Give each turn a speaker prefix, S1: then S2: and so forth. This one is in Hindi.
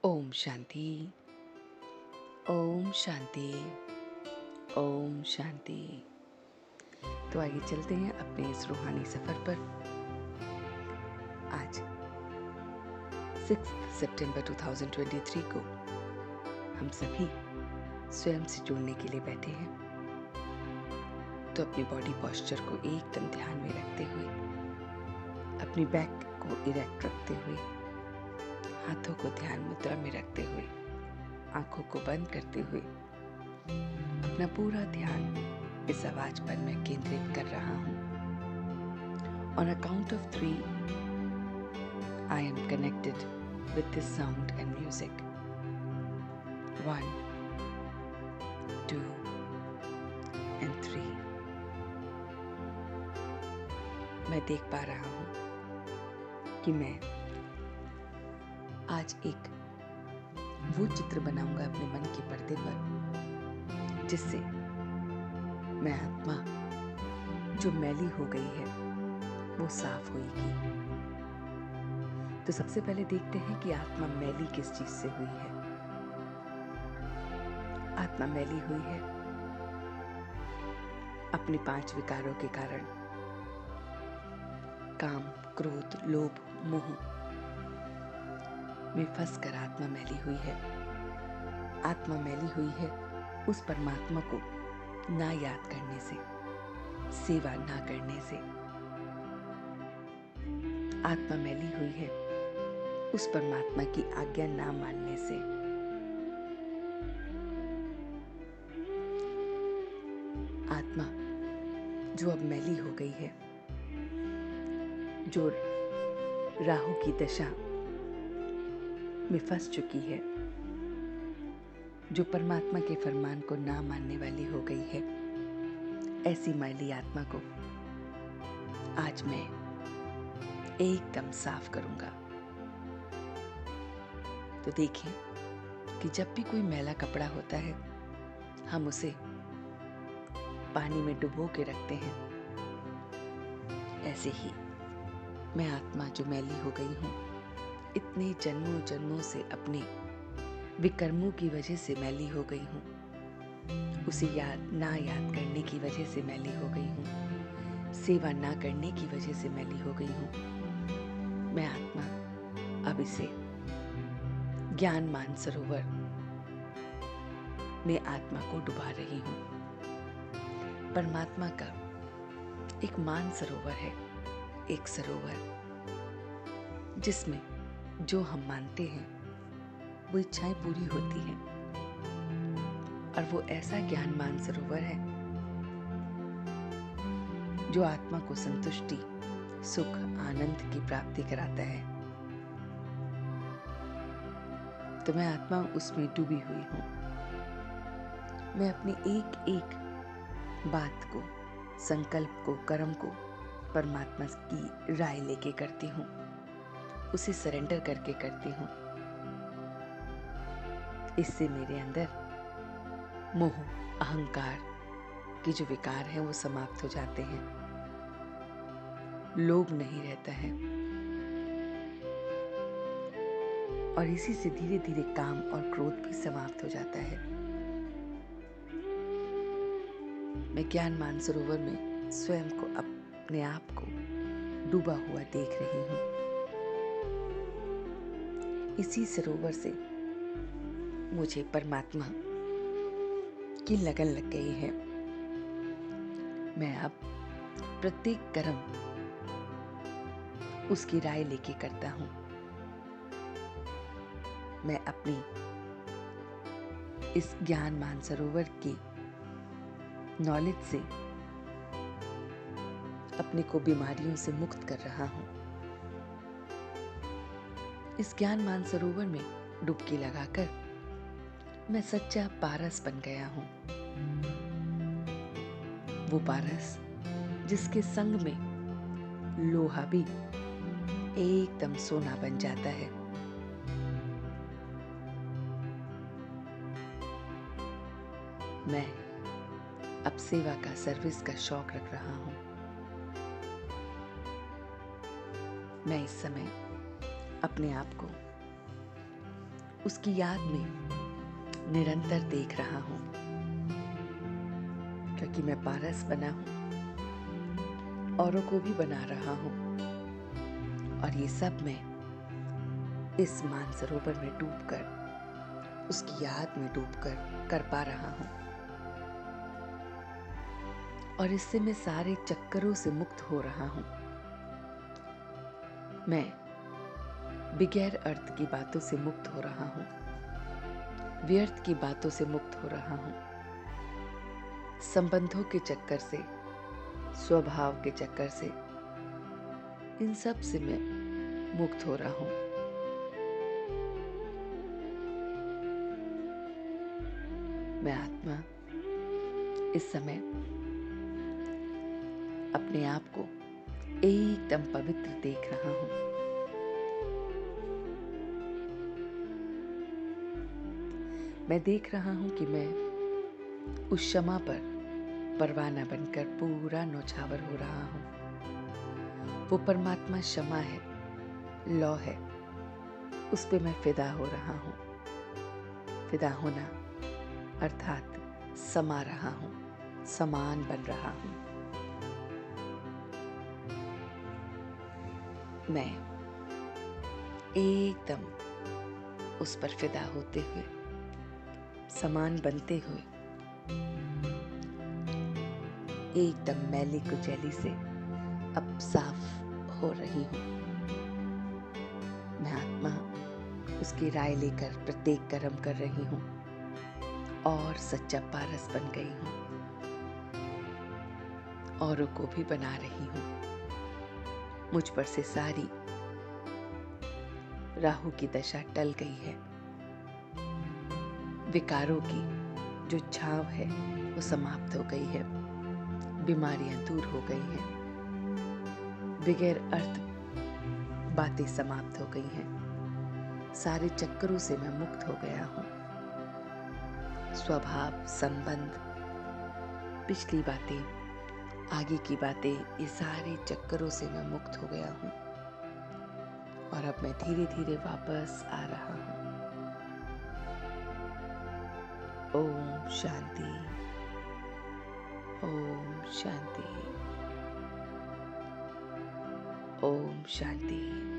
S1: ओम शांति। ओम शांति। ओम शांति। तो आइए चलते हैं अपने इस रूहानी सफर पर। आज 6 सितंबर 2023 को हम सभी स्वयं से जुड़ने के लिए बैठे हैं। तो अपनी बॉडी पोस्चर को एकदम ध्यान में रखते हुए, अपनी बैक को इरेक्ट रखते हुए, हाथों को ध्यान मुद्रा में रखते हुए, आंखों को बंद करते हुए अपना पूरा ध्यान इस आवाज पर मैं केंद्रित कर रहा हूं। On a count of 3, I am connected with this sound and music. 1, 2 and 3. मैं देख पा रहा हूं कि मैं आज एक वो चित्र बनाऊंगा अपने मन के पर्दे पर, जिससे मैं आत्मा जो मैली हो गई है वो साफ होगी। तो सबसे पहले देखते हैं कि आत्मा मैली किस चीज से हुई है। आत्मा मैली हुई है अपने 5 विकारों के कारण। काम, क्रोध, लोभ, मोह में फंसकर आत्मा मैली हुई है। आत्मा मैली हुई है उस परमात्मा को ना याद करने से, सेवा ना करने से। आत्मा मैली हुई है उस परमात्मा की आज्ञा ना मानने से। आत्मा जो अब मैली हो गई है, जो राहु की दशा में फंस चुकी है, जो परमात्मा के फरमान को ना मानने वाली हो गई है, ऐसी मैली आत्मा को आज मैं एकदम साफ करूंगा। तो देखिए कि जब भी कोई मैला कपड़ा होता है, हम उसे पानी में डुबो के रखते हैं। ऐसे ही मैं आत्मा जो मैली हो गई हूं, इतने जन्मों जन्मों से अपने विकर्मों की वजह से मैली हो गई हूं, उसे ना याद करने की वजह से मैली हो गई हूं, सेवा ना करने की वजह से मैली हो गई हूं। मैं आत्मा अब इसे ज्ञान मानसरोवर में आत्मा को डुबा रही हूं। परमात्मा का एक मानसरोवर है, एक सरोवर जिसमें जो हम मानते हैं वो इच्छाएं पूरी होती हैं। और वो ऐसा ज्ञान मानसरोवर है जो आत्मा को संतुष्टि, सुख, आनंद की प्राप्ति कराता है। तो मैं आत्मा उसमें डूबी हुई हूं। मैं अपनी एक एक बात को, संकल्प को, कर्म को परमात्मा की राय लेके करती हूं, उसे सरेंडर करके करती हूं। इससे मेरे अंदर मोह, अहंकार के जो विकार हैं वो समाप्त हो जाते हैं। लोभ नहीं रहता है और इसी से धीरे धीरे काम और क्रोध भी समाप्त हो जाता है। मैं ज्ञान मानसरोवर में स्वयं को, अपने आप को डूबा हुआ देख रही हूं। इसी सरोवर से मुझे परमात्मा की लगन लग गई है। मैं अब प्रत्येक कर्म उसकी राय लेके करता हूं। मैं अपनी इस ज्ञान मानसरोवर की नॉलेज से अपने को बीमारियों से मुक्त कर रहा हूं। इस ज्ञान मानसरोवर में डुबकी लगाकर मैं सच्चा पारस बन गया हूं। वो पारस जिसके संग में लोहा भी एकदम सोना बन जाता है। मैं अब सेवा का, सर्विस का शौक रख रहा हूं। मैं इस समय अपने आप को उसकी याद में निरंतर देख रहा हूँ, क्योंकि मैं पारस बना हूँ, औरों को भी बना रहा हूँ, और ये सब मैं इस मानसरोवर में डूबकर, उसकी याद में डूबकर कर पा रहा हूँ। और इससे मैं सारे चक्करों से मुक्त हो रहा हूँ। मैं बगैर अर्थ की बातों से मुक्त हो रहा हूँ, व्यर्थ की बातों से मुक्त हो रहा हूँ, संबंधों के चक्कर से, स्वभाव के चक्कर से, इन सब से मैं मुक्त हो रहा हूँ। मैं आत्मा इस समय अपने आप को एकदम पवित्र देख रहा हूँ। मैं देख रहा हूँ कि मैं उस क्षमा पर परवाना बनकर पूरा नौछावर हो रहा हूँ। वो परमात्मा क्षमा है, लौ है, उस पे मैं फिदा हो रहा हूँ। फिदा होना अर्थात समा रहा हूँ, समान बन रहा हूँ। मैं एकदम उस पर फिदा होते हुए, समान बनते हुए, एकदम मैली कुचैली से अब साफ हो रही हूँ। मैं आत्मा उसकी राय लेकर प्रत्येक कर्म कर रही हूँ और सच्चा पारस बन गई हूँ। औरों को भी बना रही हूँ। मुझ पर से सारी राहु की दशा टल गई है। विकारों की जो छाव है वो समाप्त हो गई है। बीमारियां दूर हो गई हैं। बगैर अर्थ बातें समाप्त हो गई हैं। सारे चक्करों से मैं मुक्त हो गया हूँ। स्वभाव, संबंध, पिछली बातें, आगे की बातें, ये सारे चक्करों से मैं मुक्त हो गया हूँ। और अब मैं धीरे धीरे वापस आ रहा हूँ। ओम शांति, ओम शांति, ओम शांति।